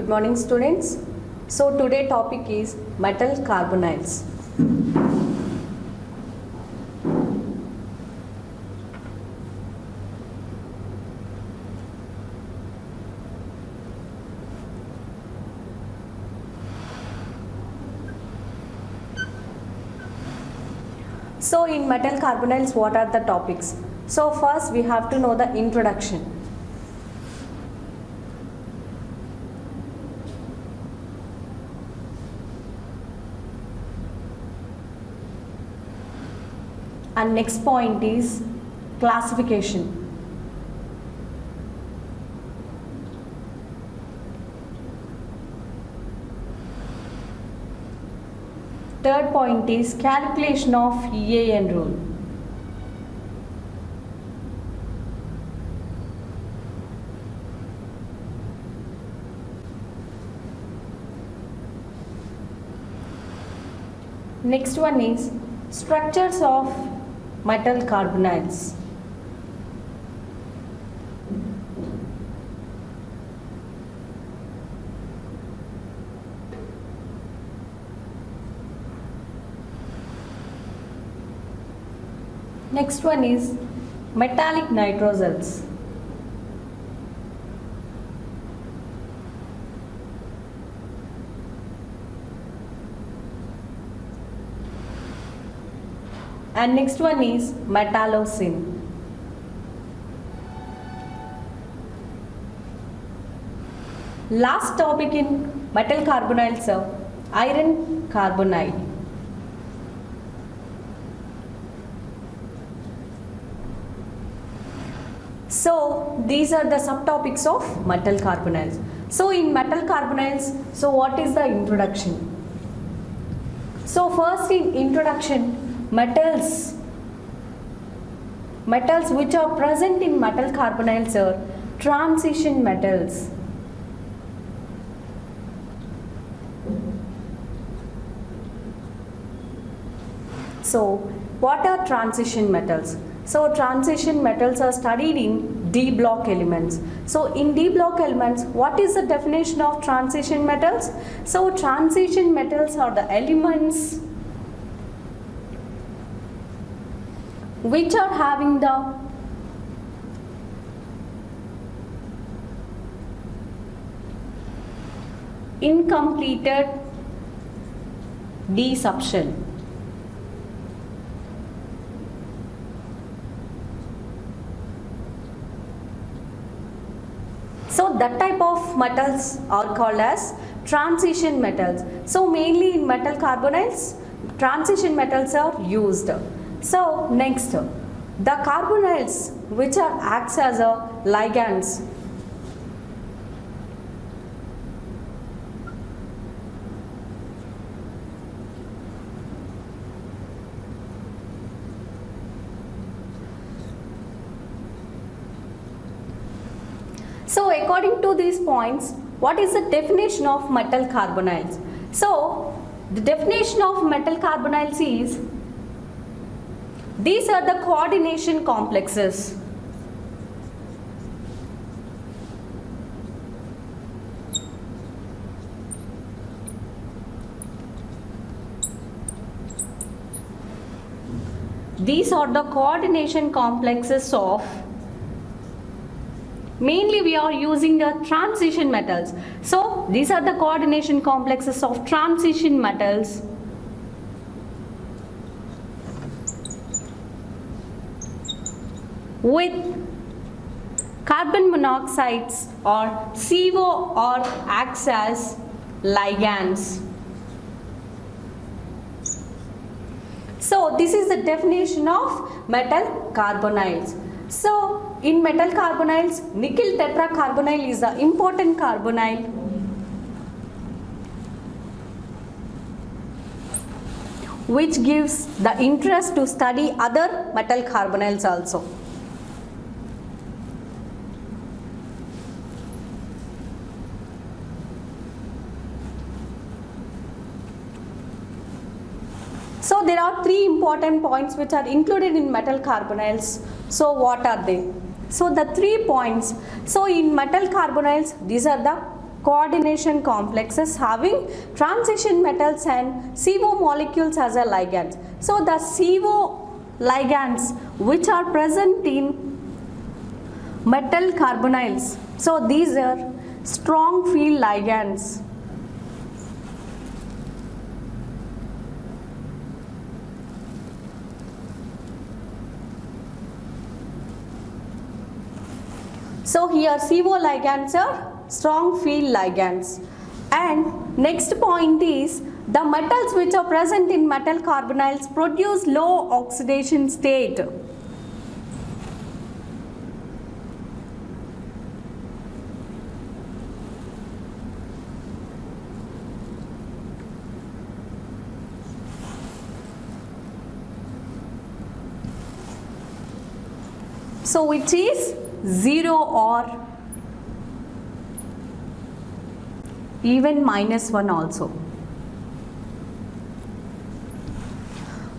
Good morning, students. So today topic is metal carbonyls. So in metal carbonyls, what are the topics? So first we have to know the introduction. And next point is classification. Third point is calculation of EAN rule. Next one is structures of metal carbonyls. Next one is metallic nitrosyls. And next one is metallocene. Last topic in metal carbonyls are iron carbonyl. So these are the subtopics of metal carbonyls. So in metal carbonyls, so what is the introduction? So first in introduction, metals which are present in metal carbonyls are transition metals. So what are transition metals? So transition metals are studied in D block elements. So in D block elements, what is the definition of transition metals? So transition metals are the elements which are having the incompleted D subshell. So that type of metals are called as transition metals. So mainly in metal carbonyls, transition metals are used. So next, the carbonyls which are acts as a ligands. So according to these points, what is the definition of metal carbonyls? So the definition of metal carbonyls is these are the coordination complexes. These are the coordination complexes of, mainly we are using the transition metals. So these are the coordination complexes of transition metals with carbon monoxides or CO or acts as ligands. So this is the definition of metal carbonyls. So in metal carbonyls, nickel tetracarbonyl is the important carbonyl which gives the interest to study other metal carbonyls also. So there are three important points which are included in metal carbonyls. So what are they? So the 3 points. So in metal carbonyls, these are the coordination complexes having transition metals and CO molecules as a ligands. So the CO ligands which are present in metal carbonyls. So these are strong field ligands. So here CO ligands are strong field ligands. And next point is the metals which are present in metal carbonyls produce low oxidation state. So which is 0 or even -1 also.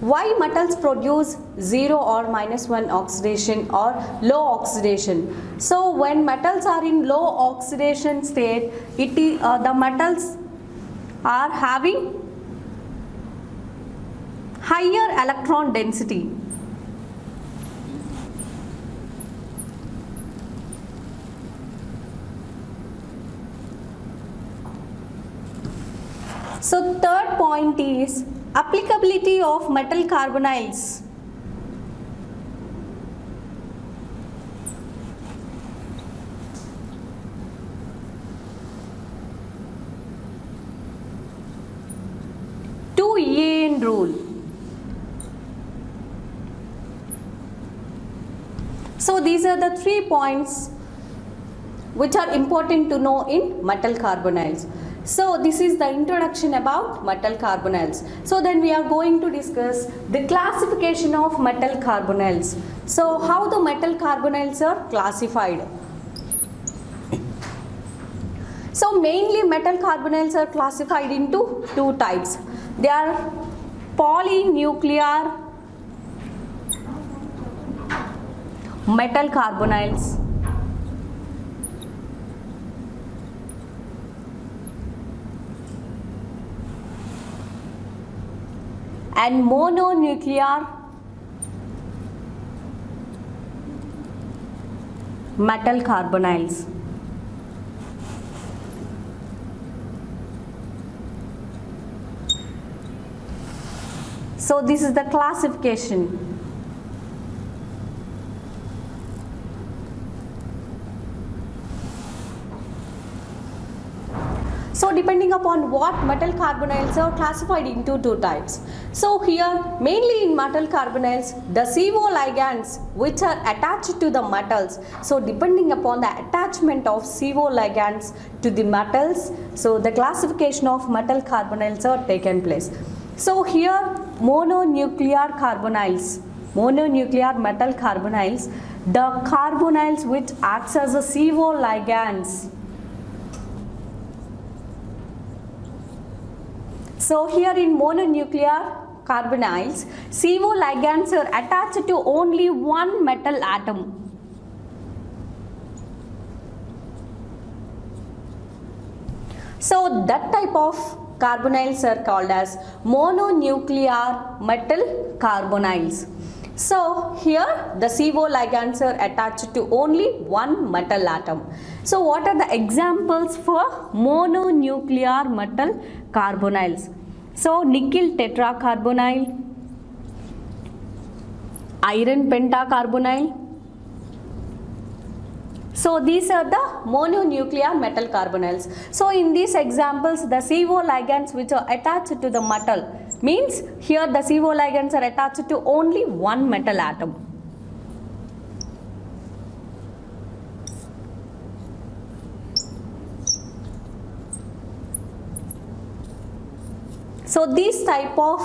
Why metals produce 0 or -1 oxidation or low oxidation? So when metals are in low oxidation state, the metals are having higher electron density. So third point is applicability of metal carbonyls. To EAN rule. So these are the 3 points which are important to know in metal carbonyls. So this is the introduction about metal carbonyls. So then we are going to discuss the classification of metal carbonyls. So how the metal carbonyls are classified. So mainly metal carbonyls are classified into 2 types. They are polynuclear metal carbonyls and mononuclear metal carbonyls. So this is the classification. So depending upon what metal carbonyls are classified into 2 types. So here mainly in metal carbonyls the CO ligands which are attached to the metals. So depending upon the attachment of CO ligands to the metals, so the classification of metal carbonyls are taken place. So here mononuclear metal carbonyls, the carbonyls which acts as a CO ligands. So here in mononuclear carbonyls, CO ligands are attached to only one metal atom. So that type of carbonyls are called as mononuclear metal carbonyls. So here the CO ligands are attached to only one metal atom. So what are the examples for mononuclear metal carbonyls? So nickel tetracarbonyl, iron pentacarbonyl. So these are the mononuclear metal carbonyls. So in these examples the CO ligands which are attached to the metal, means here the CO ligands are attached to only one metal atom. So these type of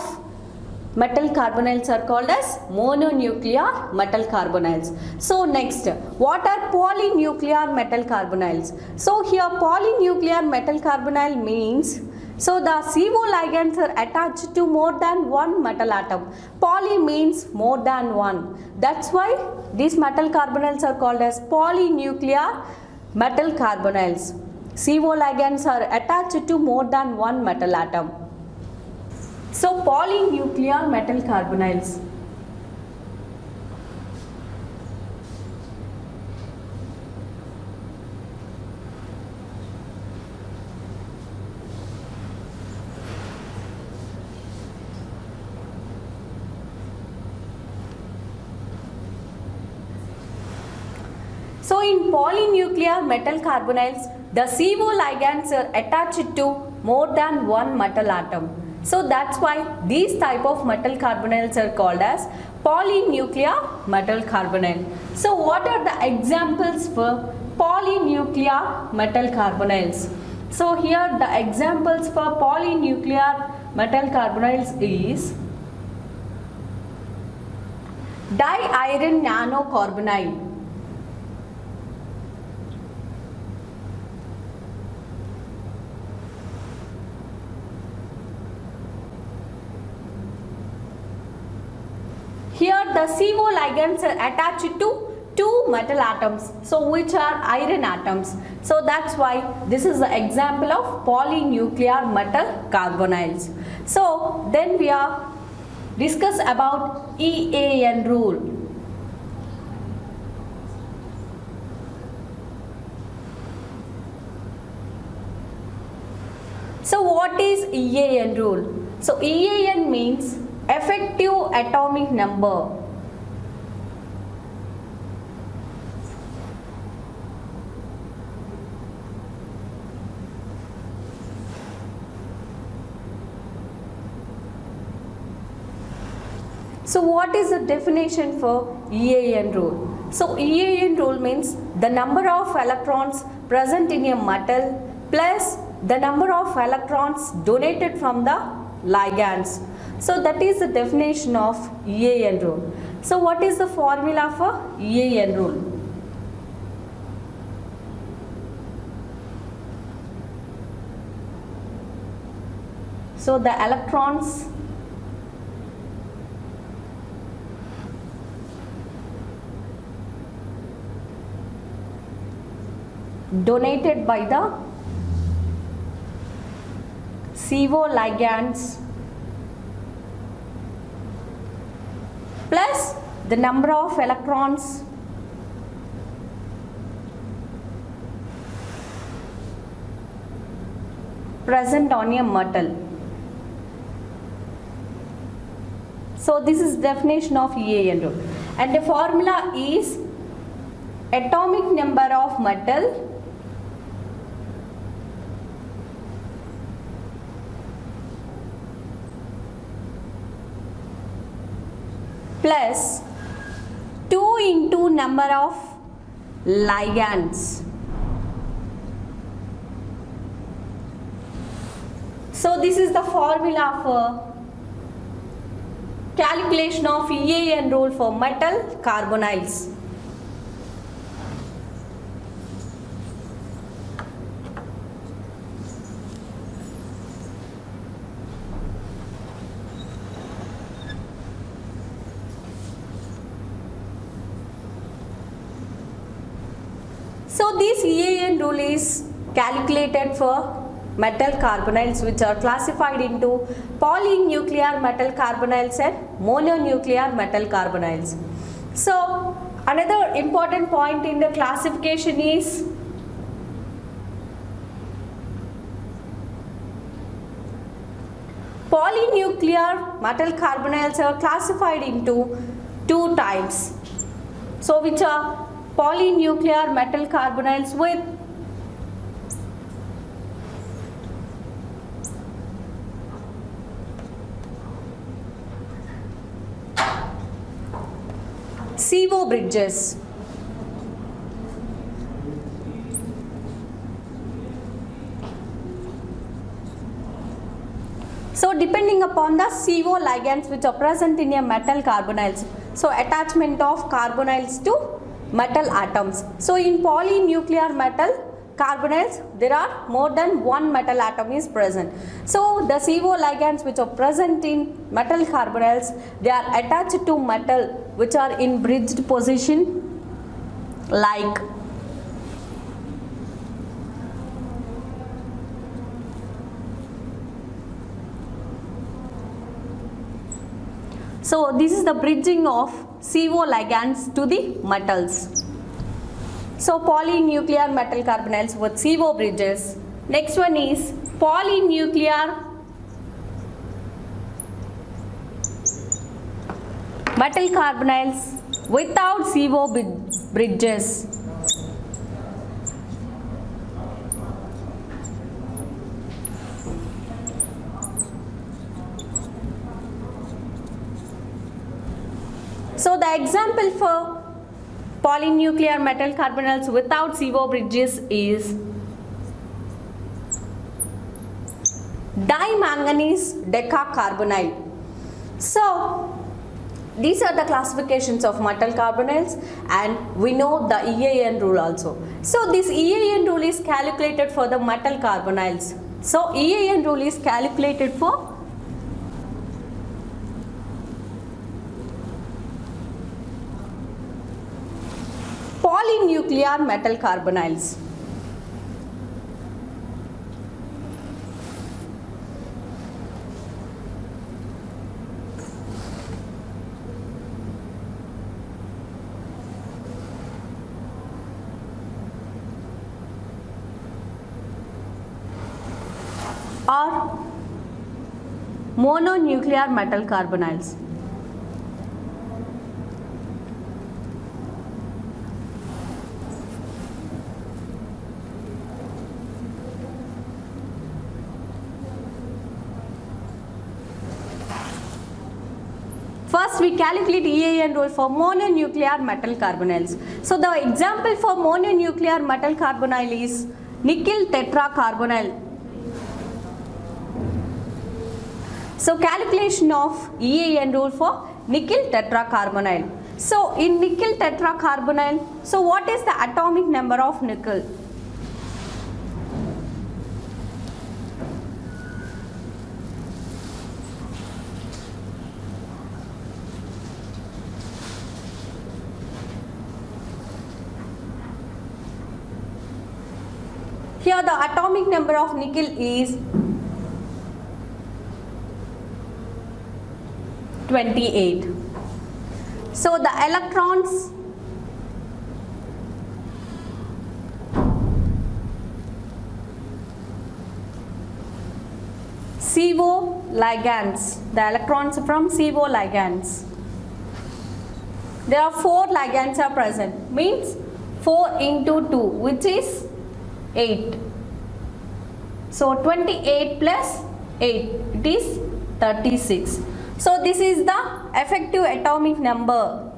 metal carbonyls are called as mononuclear metal carbonyls. So next, what are polynuclear metal carbonyls? So here polynuclear metal carbonyl means, so the CO ligands are attached to more than one metal atom. Poly means more than one. That's why these metal carbonyls are called as polynuclear metal carbonyls. CO ligands are attached to more than one metal atom. So polynuclear metal carbonyls. So in polynuclear metal carbonyls, the CO ligands are attached to more than one metal atom. So that's why these type of metal carbonyls are called as polynuclear metal carbonyl. So what are the examples for polynuclear metal carbonyls? So here the examples for polynuclear metal carbonyls is diiron nanocarbonyl. Here the CO ligands are attached to two metal atoms, so which are iron atoms. So that's why this is the example of polynuclear metal carbonyls. So then we are discuss about EAN rule. So what is EAN rule? So EAN means effective atomic number. So what is the definition for EAN rule? So EAN rule means the number of electrons present in a metal plus the number of electrons donated from the ligands. So that is the definition of EAN rule. So what is the formula for EAN rule? So the electrons donated by the CO ligands plus the number of electrons present on a metal. So this is definition of EAN rule, and the formula is atomic number of metal plus 2 into number of ligands. So this is the formula for calculation of EAN rule for metal carbonyls. So this EAN rule is calculated for metal carbonyls, which are classified into polynuclear metal carbonyls and mononuclear metal carbonyls. So another important point in the classification is polynuclear metal carbonyls are classified into two types. So which are polynuclear metal carbonyls with CO bridges. So depending upon the CO ligands which are present in a metal carbonyls, so attachment of carbonyls to metal atoms. So in polynuclear metal carbonyls, there are more than one metal atom is present. So the CO ligands which are present in metal carbonyls, they are attached to metal which are in bridged position, like So this is the bridging of CO ligands to the metals. So polynuclear metal carbonyls with CO bridges. Next one is polynuclear metal carbonyls without CO bridges. So the example for polynuclear metal carbonyls without CO bridges is dimanganese decacarbonyl. So these are the classifications of metal carbonyls, and we know the EAN rule also. So this EAN rule is calculated for the metal carbonyls. So EAN rule is calculated for polynuclear metal carbonyls. Or mononuclear metal carbonyls. First we calculate EAN rule for mononuclear metal carbonyls. So the example for mononuclear metal carbonyl is nickel tetracarbonyl. So calculation of EAN rule for nickel tetracarbonyl. So in nickel tetracarbonyl, so what is the atomic number of nickel? Here the atomic number of nickel is 28. So the electrons CO ligands, the electrons from CO ligands. There are 4 ligands are present, means 4 into 2, which is 8. So 28 plus 8, it is 36. So this is the effective atomic number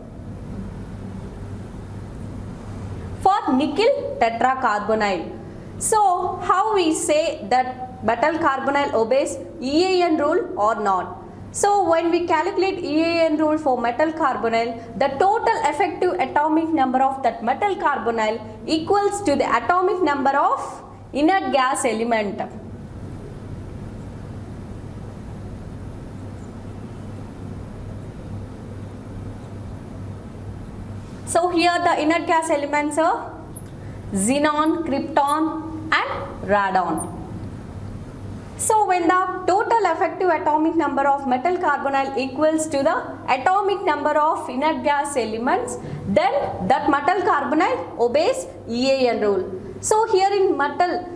for nickel tetracarbonyl. So how we say that metal carbonyl obeys EAN rule or not? So when we calculate EAN rule for metal carbonyl, the total effective atomic number of that metal carbonyl equals to the atomic number of inert gas element. So here the inert gas elements are xenon, krypton and radon. So when the total effective atomic number of metal carbonyl equals to the atomic number of inert gas elements, then that metal carbonyl obeys EAN rule. So here in metal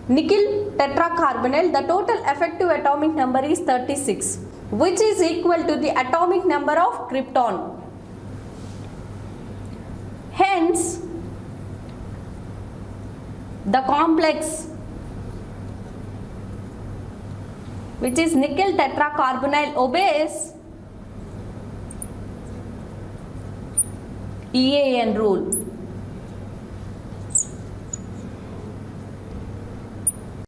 nickel tetracarbonyl, the total effective atomic number is 36, which is equal to the atomic number of krypton. Hence, the complex which is nickel tetracarbonyl obeys EAN rule.